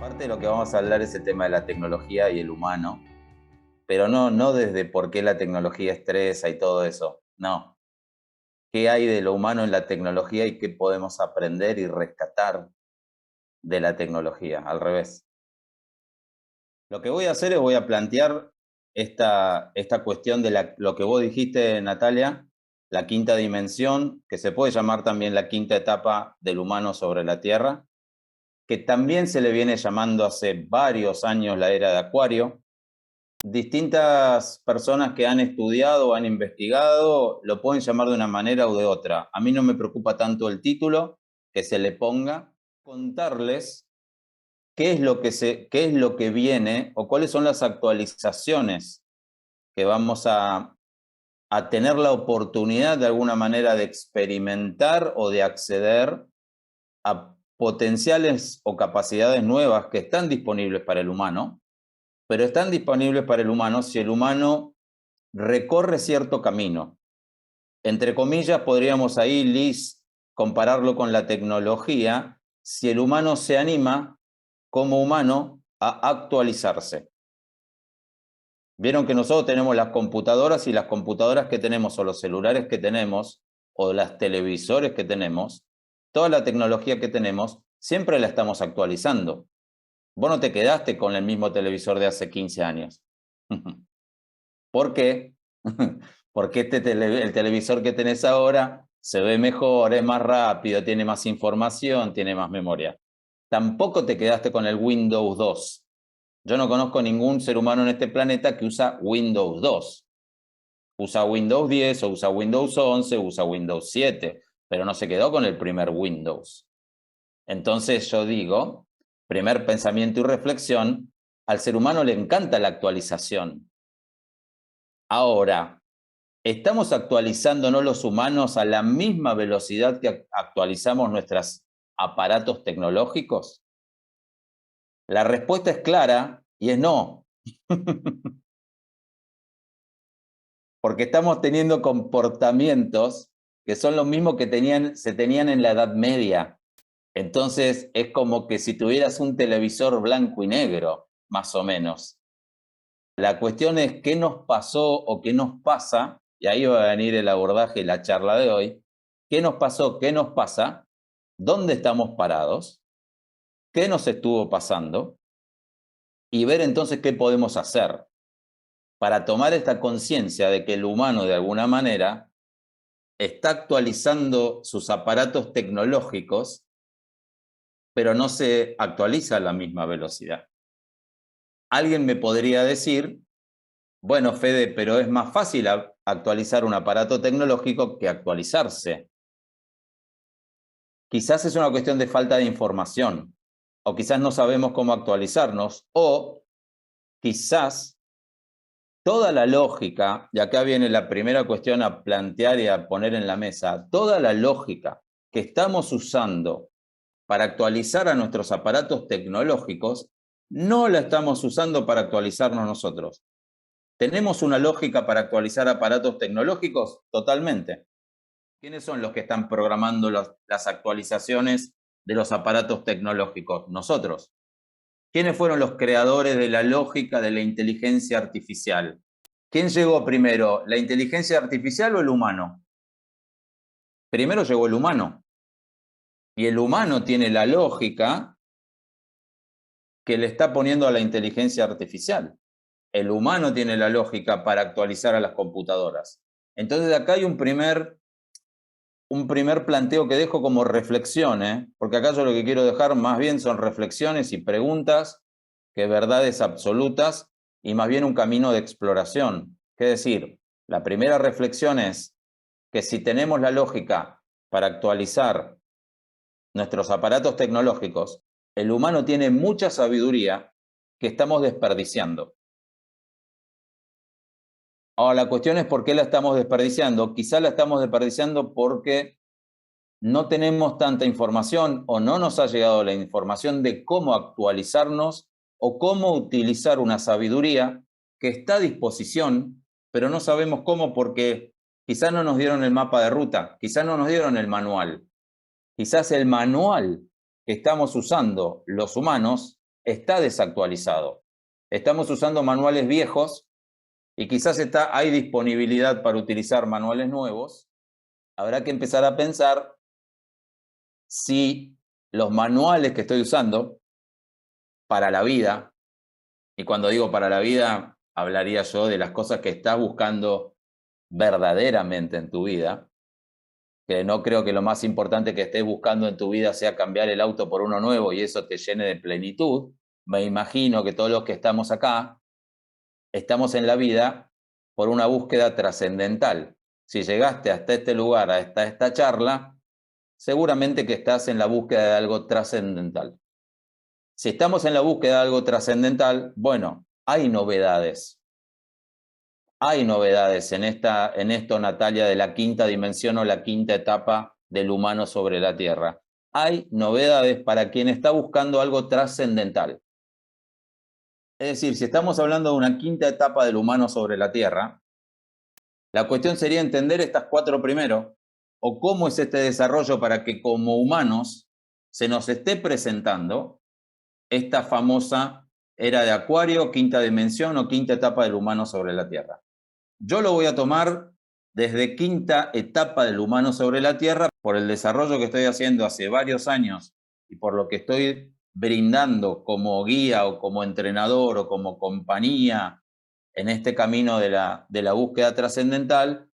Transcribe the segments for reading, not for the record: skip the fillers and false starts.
Parte de lo que vamos a hablar es el tema de la tecnología y el humano, pero no desde por qué la tecnología estresa y todo eso. No. ¿Qué hay de lo humano en la tecnología y qué podemos aprender y rescatar de la tecnología? Al revés. Lo que voy a hacer es voy a plantear esta cuestión de lo que vos dijiste, Natalia, la quinta dimensión, que se puede llamar también la quinta etapa del humano sobre la Tierra, que también se le viene llamando hace varios años la era de Acuario. Distintas personas que han estudiado o han investigado lo pueden llamar de una manera o de otra. A mí no me preocupa tanto el título que se le ponga, contarles qué es lo que viene o cuáles son las actualizaciones que vamos a tener la oportunidad de alguna manera de experimentar o de acceder a potenciales o capacidades nuevas que están disponibles para el humano, pero están disponibles para el humano si el humano recorre cierto camino. Entre comillas, podríamos ahí, Liz, compararlo con la tecnología, si el humano se anima como humano a actualizarse. Vieron que nosotros tenemos las computadoras y las computadoras que tenemos o los celulares que tenemos o las televisores que tenemos, toda la tecnología que tenemos, siempre la estamos actualizando. Vos no te quedaste con el mismo televisor de hace 15 años. ¿Por qué? Porque el televisor que tenés ahora se ve mejor, es más rápido, tiene más información, tiene más memoria. Tampoco te quedaste con el Windows 2. Yo no conozco ningún ser humano en este planeta que usa Windows 2. Usa Windows 10 o usa Windows 11, usa Windows 7, pero no se quedó con el primer Windows. Entonces yo digo, primer pensamiento y reflexión, al ser humano le encanta la actualización. Ahora, ¿estamos actualizándonos los humanos a la misma velocidad que actualizamos nuestros aparatos tecnológicos? La respuesta es clara y es no. Porque estamos teniendo comportamientos que son los mismos que se tenían en la Edad Media. Entonces es como que si tuvieras un televisor blanco y negro, más o menos. La cuestión es qué nos pasó o qué nos pasa, y ahí va a venir el abordaje y la charla de hoy. ¿Qué nos pasó? ¿Qué nos pasa? ¿Dónde estamos parados? ¿Qué nos estuvo pasando? Y ver entonces qué podemos hacer para tomar esta conciencia de que el humano de alguna manera está actualizando sus aparatos tecnológicos, pero no se actualiza a la misma velocidad. Alguien me podría decir, bueno, Fede, pero es más fácil actualizar un aparato tecnológico que actualizarse. Quizás es una cuestión de falta de información, o quizás no sabemos cómo actualizarnos, o quizás toda la lógica, y acá viene la primera cuestión a plantear y a poner en la mesa, toda la lógica que estamos usando para actualizar a nuestros aparatos tecnológicos, no la estamos usando para actualizarnos nosotros. ¿Tenemos una lógica para actualizar aparatos tecnológicos? Totalmente. ¿Quiénes son los que están programando las actualizaciones de los aparatos tecnológicos? Nosotros. ¿Quiénes fueron los creadores de la lógica de la inteligencia artificial? ¿Quién llegó primero, la inteligencia artificial o el humano? Primero llegó el humano. Y el humano tiene la lógica que le está poniendo a la inteligencia artificial. El humano tiene la lógica para actualizar a las computadoras. Entonces acá hay un primer planteo que dejo como reflexión, porque acá yo lo que quiero dejar más bien son reflexiones y preguntas que verdades absolutas y más bien un camino de exploración. Es decir, la primera reflexión es que si tenemos la lógica para actualizar nuestros aparatos tecnológicos, el humano tiene mucha sabiduría que estamos desperdiciando. Ahora, la cuestión es por qué la estamos desperdiciando. Quizá la estamos desperdiciando porque no tenemos tanta información o no nos ha llegado la información de cómo actualizarnos o cómo utilizar una sabiduría que está a disposición, pero no sabemos cómo porque quizás no nos dieron el mapa de ruta, quizás no nos dieron el manual. Quizás el manual que estamos usando los humanos está desactualizado. Estamos usando manuales viejos y quizás hay disponibilidad para utilizar manuales nuevos. Habrá que empezar a pensar si los manuales que estoy usando para la vida, y cuando digo para la vida, hablaría yo de las cosas que estás buscando verdaderamente en tu vida, que no creo que lo más importante que estés buscando en tu vida sea cambiar el auto por uno nuevo y eso te llene de plenitud. Me imagino que todos los que estamos acá estamos en la vida por una búsqueda trascendental. Si llegaste hasta este lugar, hasta esta charla, seguramente que estás en la búsqueda de algo trascendental. Si estamos en la búsqueda de algo trascendental, bueno, hay novedades. Hay novedades en esto, Natalia, de la quinta dimensión o la quinta etapa del humano sobre la Tierra. Hay novedades para quien está buscando algo trascendental. Es decir, si estamos hablando de una quinta etapa del humano sobre la Tierra, la cuestión sería entender estas cuatro primero, o cómo es este desarrollo para que como humanos se nos esté presentando esta famosa era de Acuario, quinta dimensión o quinta etapa del humano sobre la Tierra. Yo lo voy a tomar desde quinta etapa del humano sobre la Tierra por el desarrollo que estoy haciendo hace varios años y por lo que estoy brindando como guía o como entrenador o como compañía en este camino de la búsqueda trascendental,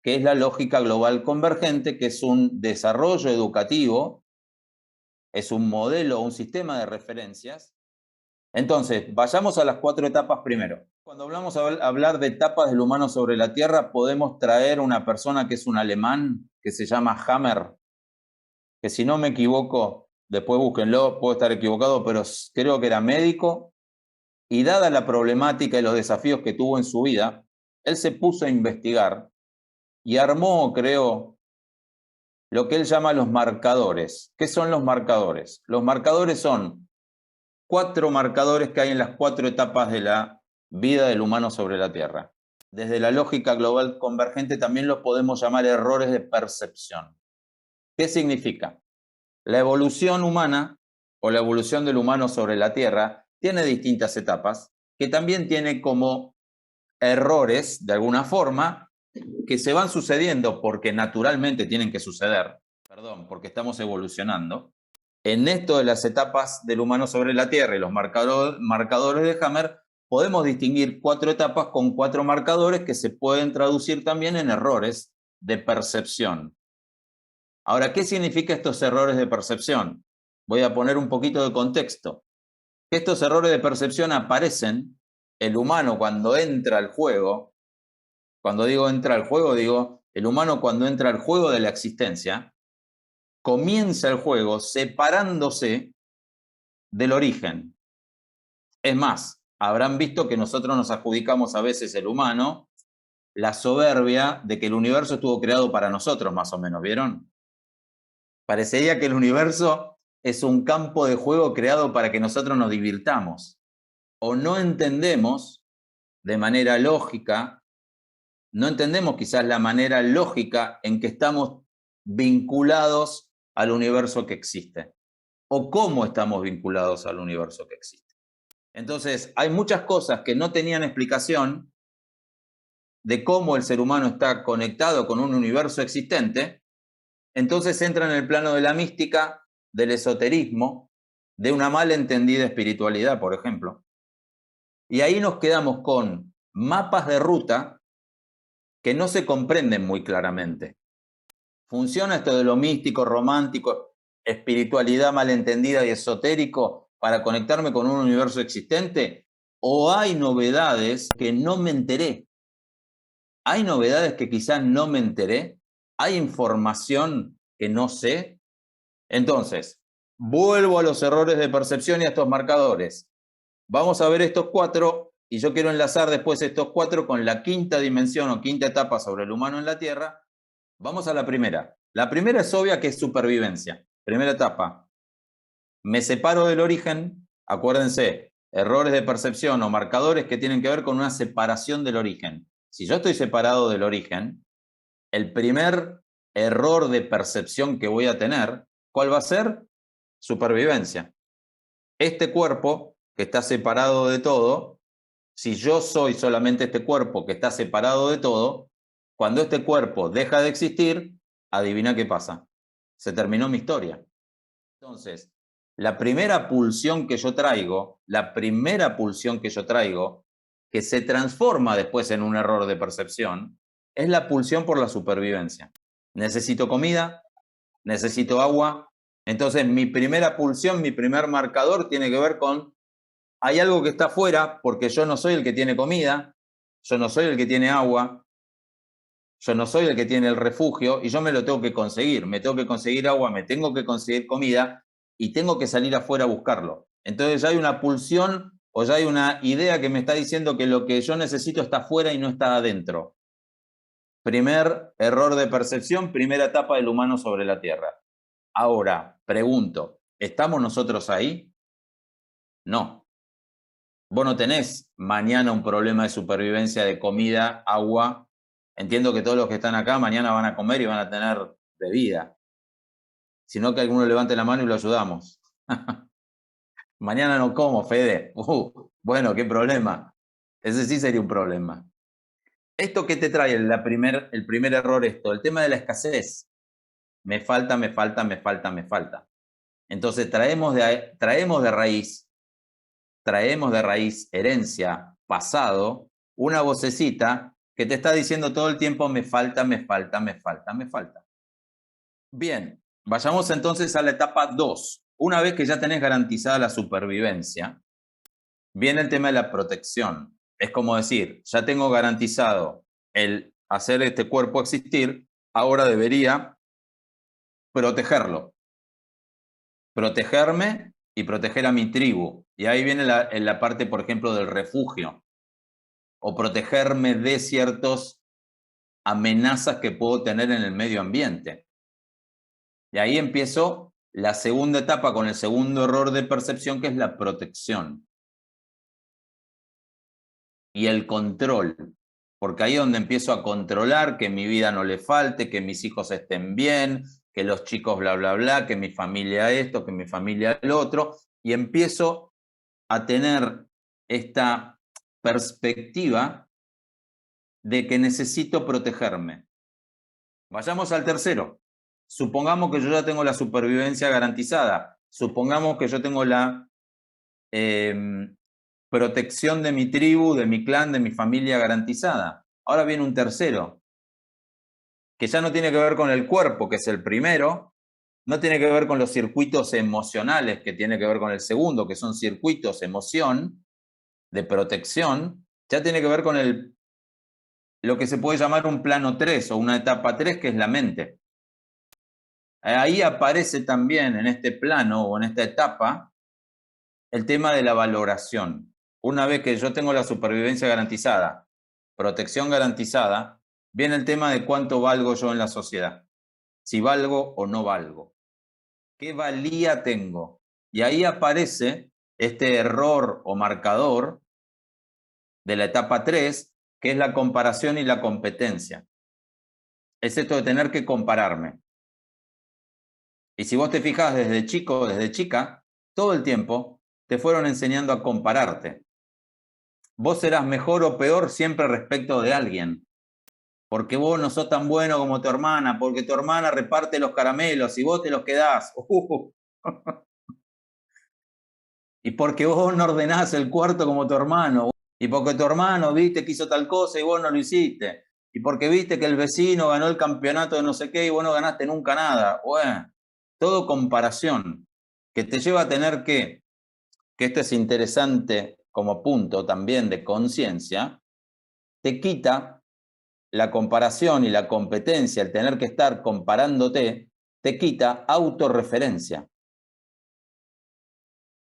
que es la lógica global convergente, que es un desarrollo educativo, es un modelo, un sistema de referencias. Entonces, vayamos a las cuatro etapas primero. Cuando hablamos hablar de etapas del humano sobre la Tierra, podemos traer una persona que es un alemán, que se llama Hammer, que si no me equivoco, después búsquenlo, puedo estar equivocado, pero creo que era médico, y dada la problemática y los desafíos que tuvo en su vida, él se puso a investigar y armó, creo, lo que él llama los marcadores. ¿Qué son los marcadores? Los marcadores son cuatro marcadores que hay en las cuatro etapas de la vida del humano sobre la Tierra. Desde la lógica global convergente también los podemos llamar errores de percepción. ¿Qué significa? La evolución humana o la evolución del humano sobre la Tierra tiene distintas etapas que también tiene como errores, de alguna forma, que se van sucediendo porque naturalmente tienen que suceder, porque estamos evolucionando. En esto de las etapas del humano sobre la Tierra y los marcadores de Hammer, podemos distinguir cuatro etapas con cuatro marcadores que se pueden traducir también en errores de percepción. Ahora, ¿qué significa estos errores de percepción? Voy a poner un poquito de contexto. Estos errores de percepción aparecen, el humano cuando entra al juego, cuando digo entra al juego, digo el humano cuando entra al juego de la existencia, comienza el juego separándose del origen. Es más, habrán visto que nosotros nos adjudicamos a veces, el humano, la soberbia de que el universo estuvo creado para nosotros, más o menos, ¿vieron? Parecería que el universo es un campo de juego creado para que nosotros nos divirtamos. O no entendemos de manera lógica, no entendemos quizás la manera lógica en que estamos vinculados al universo que existe. O cómo estamos vinculados al universo que existe. Entonces, hay muchas cosas que no tenían explicación de cómo el ser humano está conectado con un universo existente. Entonces entra en el plano de la mística, del esoterismo, de una mal entendida espiritualidad, por ejemplo. Y ahí nos quedamos con mapas de ruta que no se comprenden muy claramente. ¿Funciona esto de lo místico, romántico, espiritualidad malentendida y esotérico para conectarme con un universo existente? ¿O hay novedades que no me enteré? ¿Hay novedades que quizás no me enteré? ¿Hay información que no sé? Entonces, vuelvo a los errores de percepción y a estos marcadores. Vamos a ver estos cuatro y yo quiero enlazar después estos cuatro con la quinta dimensión o quinta etapa sobre el humano en la Tierra. Vamos a la primera. La primera es obvia, que es supervivencia. Primera etapa. Me separo del origen. Acuérdense, errores de percepción o marcadores que tienen que ver con una separación del origen. Si yo estoy separado del origen, el primer error de percepción que voy a tener, ¿cuál va a ser? Supervivencia. Este cuerpo que está separado de todo, si yo soy solamente este cuerpo que está separado de todo, cuando este cuerpo deja de existir, adivina qué pasa. Se terminó mi historia. Entonces, la primera pulsión que yo traigo, que se transforma después en un error de percepción, es la pulsión por la supervivencia. Necesito comida, necesito agua. Entonces, mi primera pulsión, mi primer marcador tiene que ver con, hay algo que está afuera porque yo no soy el que tiene comida, yo no soy el que tiene agua, yo no soy el que tiene el refugio y yo me lo tengo que conseguir. Me tengo que conseguir agua, me tengo que conseguir comida y tengo que salir afuera a buscarlo. Entonces ya hay una pulsión o ya hay una idea que me está diciendo que lo que yo necesito está afuera y no está adentro. Primer error de percepción, primera etapa del humano sobre la Tierra. Ahora, pregunto, ¿estamos nosotros ahí? No. Vos no tenés mañana un problema de supervivencia de comida, agua. Entiendo que todos los que están acá mañana van a comer y van a tener bebida. Sino que alguno levante la mano y lo ayudamos. Mañana no como, Fede. Bueno, qué problema. Ese sí sería un problema. ¿Esto qué te trae el primer error? El tema de la escasez. Me falta, me falta, me falta, me falta. Entonces traemos de raíz herencia, pasado, una vocecita que te está diciendo todo el tiempo me falta, me falta, me falta, me falta. Bien, vayamos entonces a la etapa 2. Una vez que ya tenés garantizada la supervivencia, viene el tema de la protección. Es como decir, ya tengo garantizado el hacer este cuerpo existir, ahora debería protegerlo. Protegerme y proteger a mi tribu. Y ahí viene la parte, por ejemplo, del refugio. O protegerme de ciertas amenazas que puedo tener en el medio ambiente. Y ahí empiezo la segunda etapa con el segundo error de percepción, que es la protección. Y el control. Porque ahí es donde empiezo a controlar que mi vida no le falte, que mis hijos estén bien, que los chicos bla, bla, bla, que mi familia esto, que mi familia el otro. Y empiezo a tener esta perspectiva de que necesito protegerme. Vayamos al tercero. Supongamos que yo ya tengo la supervivencia garantizada. Supongamos que yo tengo la protección de mi tribu, de mi clan, de mi familia garantizada. Ahora viene un tercero, que ya no tiene que ver con el cuerpo, que es el primero, no tiene que ver con los circuitos emocionales, que tiene que ver con el segundo, que son circuitos emoción, de protección, ya tiene que ver con lo que se puede llamar un plano 3 o una etapa 3, que es la mente. Ahí aparece también en este plano o en esta etapa el tema de la valoración. Una vez que yo tengo la supervivencia garantizada, protección garantizada, viene el tema de cuánto valgo yo en la sociedad. Si valgo o no valgo. ¿Qué valía tengo? Y ahí aparece este error o marcador de la etapa 3, que es la comparación y la competencia. Es esto de tener que compararme. Y si vos te fijas desde chico, desde chica, todo el tiempo te fueron enseñando a compararte. Vos serás mejor o peor siempre respecto de alguien. Porque vos no sos tan bueno como tu hermana, porque tu hermana reparte los caramelos y vos te los quedás. Y porque vos no ordenás el cuarto como tu hermano. Y porque tu hermano, viste, que hizo tal cosa y vos no lo hiciste. Y porque viste que el vecino ganó el campeonato de no sé qué y vos no ganaste nunca nada. Bueno, todo comparación que te lleva a tener que esto es interesante como punto también de conciencia, te quita la comparación y la competencia, el tener que estar comparándote, te quita autorreferencia.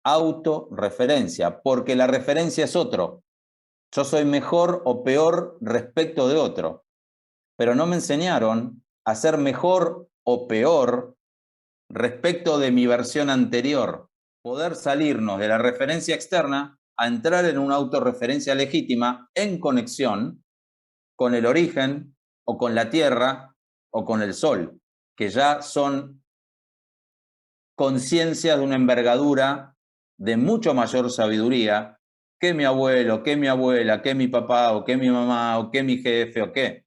Autorreferencia, porque la referencia es otro. Yo soy mejor o peor respecto de otro, pero no me enseñaron a ser mejor o peor respecto de mi versión anterior. Poder salirnos de la referencia externa a entrar en una autorreferencia legítima en conexión con el origen o con la tierra o con el sol, que ya son conciencias de una envergadura de mucho mayor sabiduría que mi abuelo, que mi abuela, que mi papá, o que mi mamá, o que mi jefe, o qué.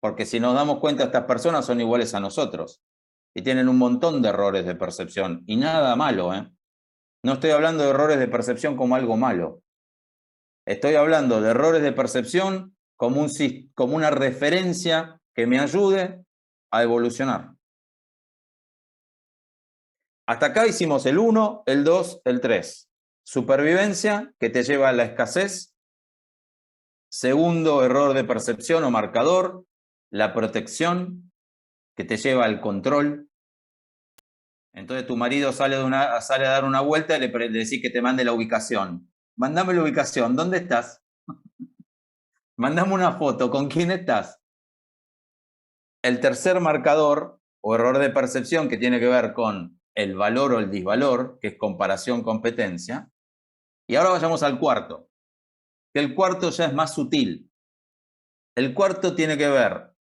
Porque si nos damos cuenta, estas personas son iguales a nosotros y tienen un montón de errores de percepción y nada malo, ¿eh? No estoy hablando de errores de percepción como algo malo. Estoy hablando de errores de percepción como una referencia que me ayude a evolucionar. Hasta acá hicimos el 1, el 2, el 3. Supervivencia, que te lleva a la escasez. Segundo error de percepción o marcador, la protección, que te lleva al control. Entonces tu marido sale a dar una vuelta y le decís que te mande la ubicación. Mandame la ubicación, ¿dónde estás? Mandame una foto, ¿con quién estás? El tercer marcador o error de percepción, que tiene que ver con el valor o el disvalor, que es comparación-competencia. Y ahora vayamos al cuarto, que el cuarto ya es más sutil. El cuarto tiene que ver,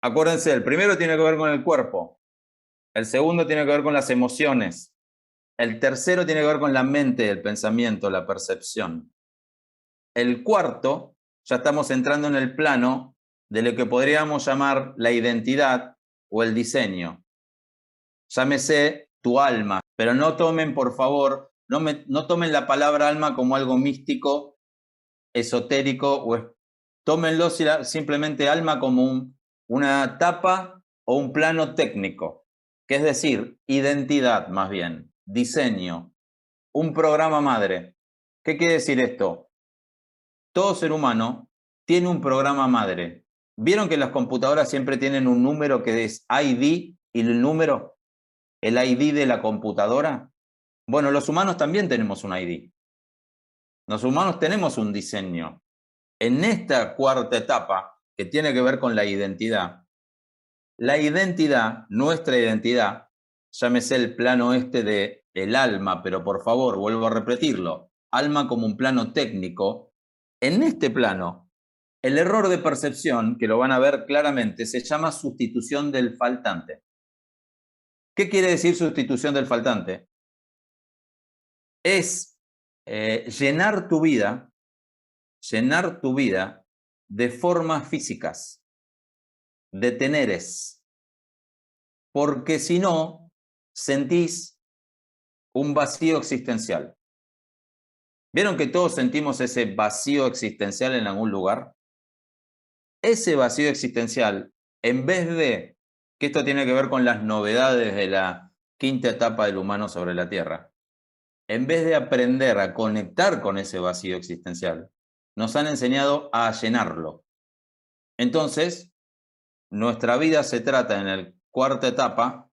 acuérdense, el primero tiene que ver con el cuerpo, el segundo tiene que ver con las emociones, el tercero tiene que ver con la mente, el pensamiento, la percepción. El cuarto, ya estamos entrando en el plano de lo que podríamos llamar la identidad o el diseño. Llámese tu alma, pero no tomen, por favor, no tomen la palabra alma como algo místico, esotérico, tómenlo simplemente alma como una etapa o un plano técnico, que es decir, identidad más bien, diseño, un programa madre. ¿Qué quiere decir esto? Todo ser humano tiene un programa madre. ¿Vieron que las computadoras siempre tienen un número que es ID y el número, el ID de la computadora? Bueno, los humanos también tenemos un ID. Los humanos tenemos un diseño. En esta cuarta etapa, que tiene que ver con la identidad, nuestra identidad, llámese el plano de el alma, pero por favor, vuelvo a repetirlo, alma como un plano técnico, en este plano, el error de percepción, que lo van a ver claramente, se llama sustitución del faltante. ¿Qué quiere decir sustitución del faltante? Es llenar tu vida de formas físicas, de teneres, porque si no, sentís un vacío existencial. ¿Vieron que todos sentimos ese vacío existencial en algún lugar? Ese vacío existencial, en vez de, que esto tiene que ver con las novedades de la quinta etapa del humano sobre la Tierra, en vez de aprender a conectar con ese vacío existencial, nos han enseñado a llenarlo. Entonces, nuestra vida se trata en la cuarta etapa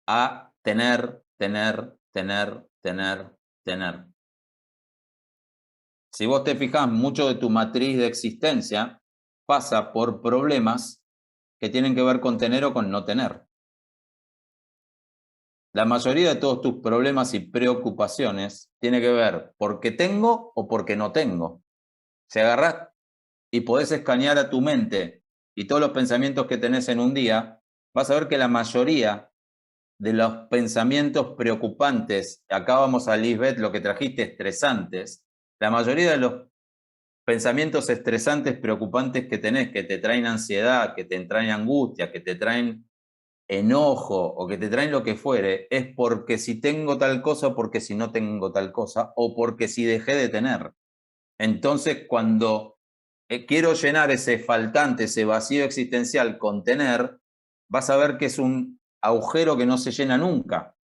a tener. Si vos te fijás, mucho de tu matriz de existencia pasa por problemas que tienen que ver con tener o con no tener. La mayoría de todos tus problemas y preocupaciones tiene que ver porque tengo o porque no tengo. Si agarrás y podés escanear a tu mente y todos los pensamientos que tenés en un día, vas a ver que la mayoría de los pensamientos preocupantes, acá vamos a Lisbeth, lo que trajiste, estresantes, la mayoría de los pensamientos estresantes, preocupantes que tenés, que te traen ansiedad, que te traen angustia, que te traen enojo o que te traen lo que fuere, es porque si tengo tal cosa, porque si no tengo tal cosa, o porque si dejé de tener. Entonces, cuando quiero llenar ese faltante, ese vacío existencial con tener, vas a ver que es un agujero que no se llena nunca.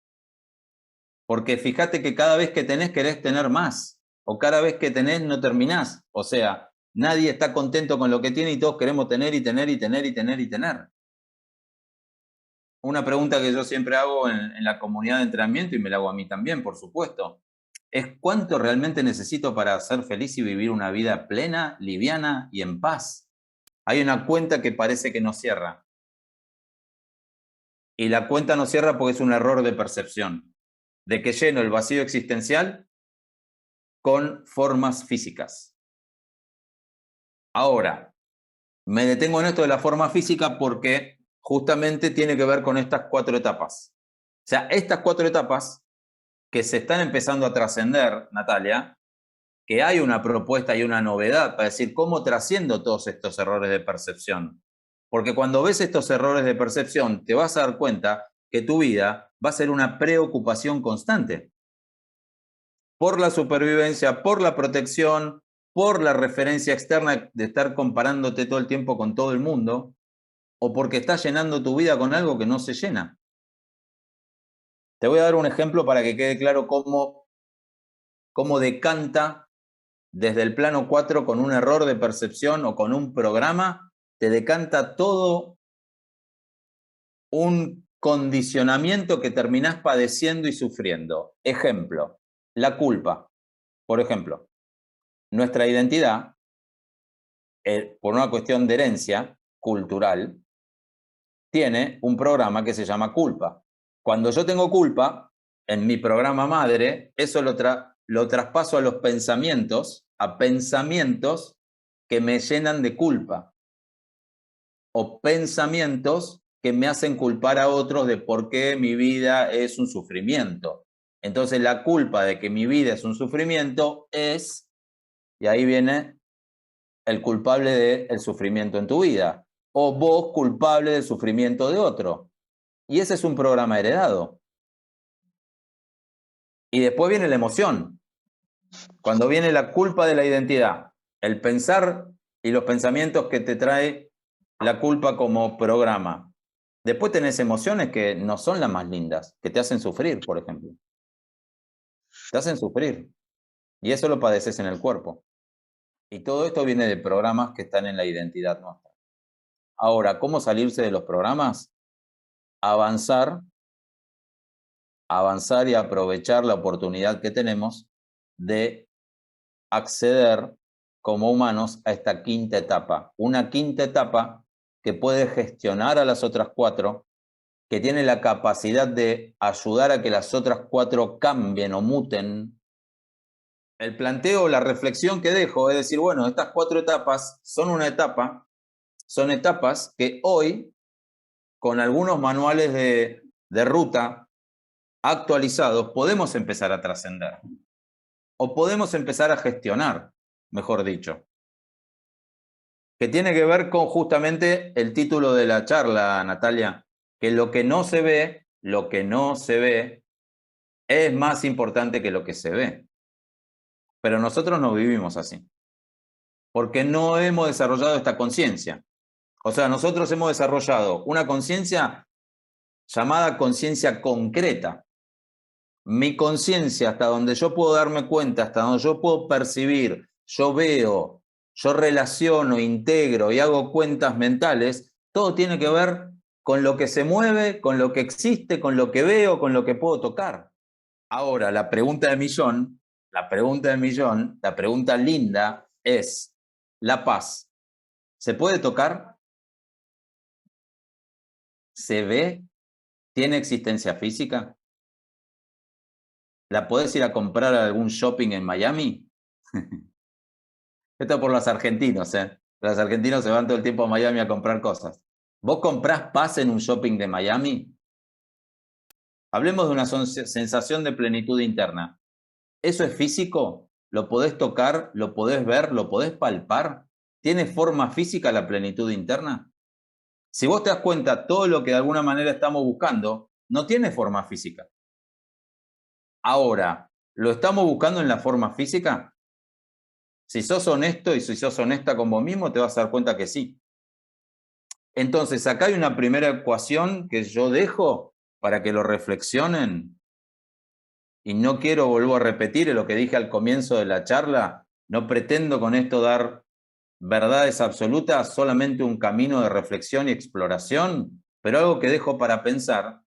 Porque fíjate que cada vez que tenés querés tener más, o cada vez que tenés no terminás. O sea, nadie está contento con lo que tiene y todos queremos tener y tener y tener y tener y tener. Una pregunta que yo siempre hago en la comunidad de entrenamiento, y me la hago a mí también, por supuesto, es ¿cuánto realmente necesito para ser feliz y vivir una vida plena, liviana y en paz? Hay una cuenta que parece que no cierra. Y la cuenta no cierra porque es un error de percepción, de que lleno el vacío existencial con formas físicas. Ahora, me detengo en esto de la forma física porque justamente tiene que ver con estas 4 etapas. O sea, estas 4 etapas que se están empezando a trascender, Natalia, que hay una propuesta y una novedad para decir cómo trasciendo todos estos errores de percepción. Porque cuando ves estos errores de percepción, te vas a dar cuenta que tu vida va a ser una preocupación constante. Por la supervivencia, por la protección, por la referencia externa de estar comparándote todo el tiempo con todo el mundo, o porque estás llenando tu vida con algo que no se llena. Te voy a dar un ejemplo para que quede claro cómo decanta desde el plano 4 con un error de percepción o con un programa, te decanta todo un condicionamiento que terminás padeciendo y sufriendo. Ejemplo, la culpa. Por ejemplo, nuestra identidad, por una cuestión de herencia cultural, tiene un programa que se llama culpa. Cuando yo tengo culpa, en mi programa madre, eso lo traspaso a los pensamientos, a pensamientos que me llenan de culpa, o pensamientos que me hacen culpar a otros de por qué mi vida es un sufrimiento. Entonces la culpa de que mi vida es un sufrimiento es, y ahí viene el culpable del sufrimiento en tu vida, o vos culpable del sufrimiento de otro. Y ese es un programa heredado. Y después viene la emoción. Cuando viene la culpa de la identidad, el pensar y los pensamientos que te trae la culpa como programa. Después tenés emociones que no son las más lindas, que te hacen sufrir, por ejemplo. Te hacen sufrir. Y eso lo padeces en el cuerpo. Y todo esto viene de programas que están en la identidad nuestra. Ahora, ¿cómo salirse de los programas? Avanzar y aprovechar la oportunidad que tenemos de acceder como humanos a esta quinta etapa. Una quinta etapa que puede gestionar a las otras cuatro, que tiene la capacidad de ayudar a que las otras cuatro cambien o muten. El planteo, la reflexión que dejo es decir, bueno, estas cuatro etapas son etapas que hoy, con algunos manuales de ruta actualizados, podemos empezar a trascender. O podemos empezar a gestionar, mejor dicho. Que tiene que ver con justamente el título de la charla, Natalia, que lo que no se ve, es más importante que lo que se ve. Pero nosotros no vivimos así, porque no hemos desarrollado esta conciencia. O sea, nosotros hemos desarrollado una conciencia llamada conciencia concreta. Mi conciencia, hasta donde yo puedo darme cuenta, hasta donde yo puedo percibir, yo veo, yo relaciono, integro y hago cuentas mentales, todo tiene que ver con lo que se mueve, con lo que existe, con lo que veo, con lo que puedo tocar. Ahora, la pregunta linda es, ¿la paz se puede tocar? ¿Se ve? ¿Tiene existencia física? ¿La podés ir a comprar a algún shopping en Miami? Esto por los argentinos, ¿eh? Los argentinos se van todo el tiempo a Miami a comprar cosas. ¿Vos comprás paz en un shopping de Miami? Hablemos de una sensación de plenitud interna. ¿Eso es físico? ¿Lo podés tocar? ¿Lo podés ver? ¿Lo podés palpar? ¿Tiene forma física la plenitud interna? Si vos te das cuenta, todo lo que de alguna manera estamos buscando no tiene forma física. Ahora, ¿lo estamos buscando en la forma física? Si sos honesto y si sos honesta con vos mismo, te vas a dar cuenta que sí. Entonces, acá hay una primera ecuación que yo dejo para que lo reflexionen. Y no quiero, vuelvo a repetir lo que dije al comienzo de la charla, no pretendo con esto dar verdades absolutas, solamente un camino de reflexión y exploración, pero algo que dejo para pensar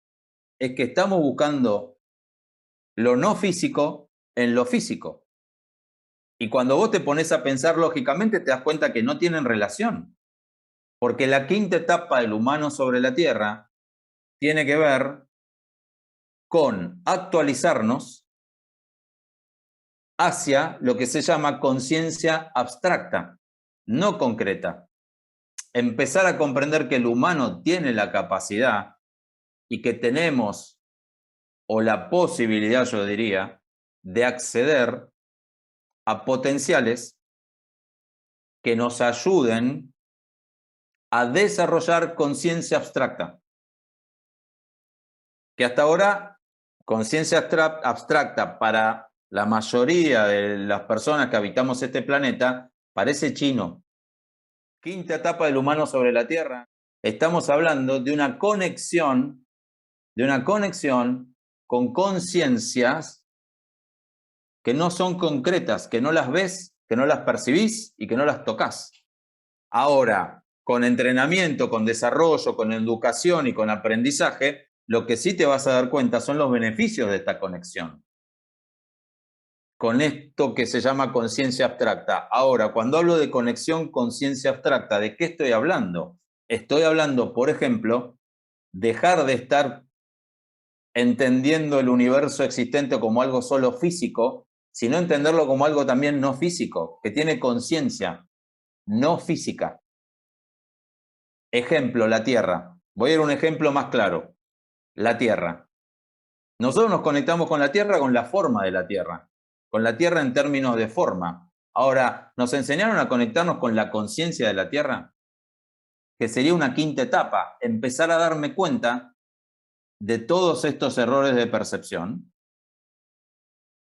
es que estamos buscando lo no físico en lo físico. Y cuando vos te pones a pensar lógicamente te das cuenta que no tienen relación. Porque la quinta etapa del humano sobre la Tierra tiene que ver con actualizarnos hacia lo que se llama conciencia abstracta, no concreta. Empezar a comprender que el humano tiene la capacidad y que tenemos o la posibilidad, yo diría, de acceder a potenciales que nos ayuden a desarrollar conciencia abstracta. Que hasta ahora, conciencia abstracta para la mayoría de las personas que habitamos este planeta parece chino. Quinta etapa del humano sobre la Tierra. Estamos hablando de una conexión con conciencias que no son concretas, que no las ves, que no las percibís y que no las tocas. Ahora, con entrenamiento, con desarrollo, con educación y con aprendizaje, lo que sí te vas a dar cuenta son los beneficios de esta conexión. Con esto que se llama conciencia abstracta. Ahora, cuando hablo de conexión conciencia abstracta, ¿de qué estoy hablando? Estoy hablando, por ejemplo, dejar de estar entendiendo el universo existente como algo solo físico, sino entenderlo como algo también no físico, que tiene conciencia, no física. Ejemplo, la Tierra. Voy a ir a un ejemplo más claro. La Tierra. Nosotros nos conectamos con la Tierra con la forma de la Tierra, con la Tierra en términos de forma. Ahora, ¿nos enseñaron a conectarnos con la conciencia de la Tierra? Que sería una quinta etapa, empezar a darme cuenta de todos estos errores de percepción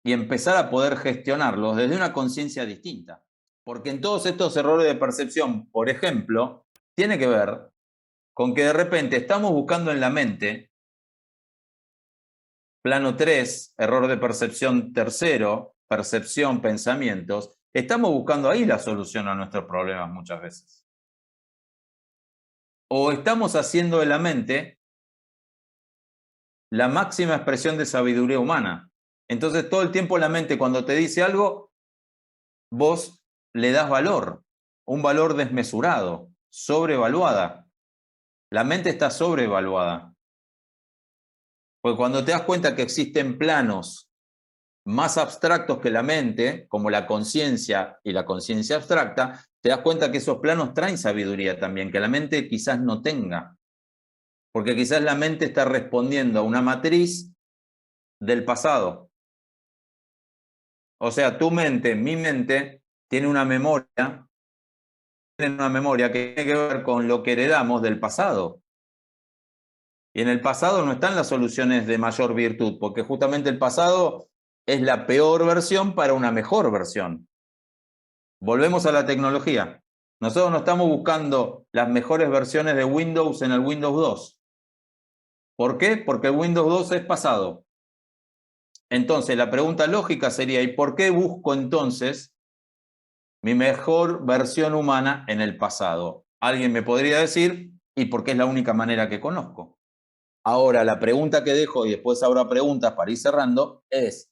y empezar a poder gestionarlos desde una conciencia distinta. Porque en todos estos errores de percepción, por ejemplo, tiene que ver con que de repente estamos buscando en la mente, plano 3, error de percepción tercero, percepción, pensamientos, estamos buscando ahí la solución a nuestros problemas muchas veces. O estamos haciendo de la mente la máxima expresión de sabiduría humana. Entonces todo el tiempo la mente cuando te dice algo, vos le das valor, un valor desmesurado, sobrevaluada. La mente está sobrevaluada. Porque cuando te das cuenta que existen planos más abstractos que la mente, como la conciencia y la conciencia abstracta, te das cuenta que esos planos traen sabiduría también, que la mente quizás no tenga. Porque quizás la mente está respondiendo a una matriz del pasado. O sea, tu mente, mi mente, tiene una memoria que tiene que ver con lo que heredamos del pasado. Y en el pasado no están las soluciones de mayor virtud, porque justamente el pasado es la peor versión para una mejor versión. Volvemos a la tecnología. Nosotros no estamos buscando las mejores versiones de Windows en el Windows 2. ¿Por qué? Porque el Windows 2 es pasado. Entonces, la pregunta lógica sería, ¿y por qué busco entonces mi mejor versión humana en el pasado? Alguien me podría decir, ¿y por qué es la única manera que conozco? Ahora, la pregunta que dejo, y después habrá preguntas para ir cerrando, es,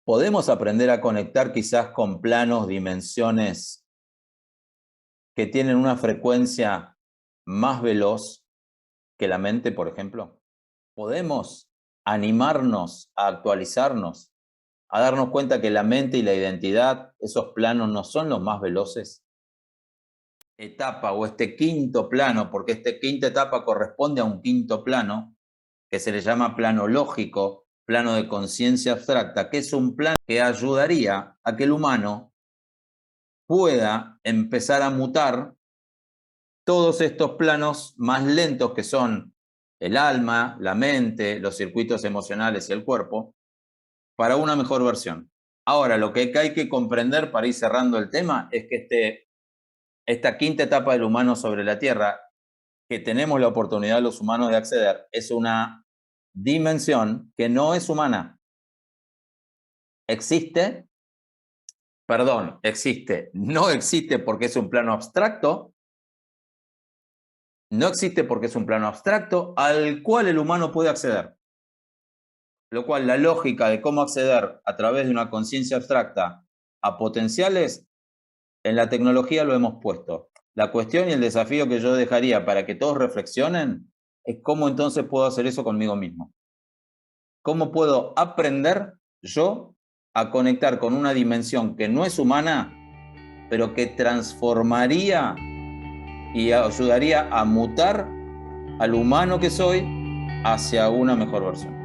¿podemos aprender a conectar quizás con planos, dimensiones que tienen una frecuencia más veloz que la mente, por ejemplo? ¿Podemos animarnos a actualizarnos, a darnos cuenta que la mente y la identidad, esos planos no son los más veloces? Etapa o este quinto plano, porque esta quinta etapa corresponde a un quinto plano, que se le llama plano lógico, plano de conciencia abstracta, que es un plano que ayudaría a que el humano pueda empezar a mutar todos estos planos más lentos que son el alma, la mente, los circuitos emocionales y el cuerpo, para una mejor versión. Ahora, lo que hay que comprender para ir cerrando el tema es que esta quinta etapa del humano sobre la Tierra, que tenemos la oportunidad los humanos de acceder, es una dimensión que no es humana. Existe, no existe porque es un plano abstracto, no existe porque es un plano abstracto al cual el humano puede acceder. Lo cual la lógica de cómo acceder a través de una conciencia abstracta a potenciales, en la tecnología lo hemos puesto. La cuestión y el desafío que yo dejaría para que todos reflexionen es cómo entonces puedo hacer eso conmigo mismo. ¿Cómo puedo aprender yo a conectar con una dimensión que no es humana, pero que transformaría y ayudaría a mutar al humano que soy hacia una mejor versión.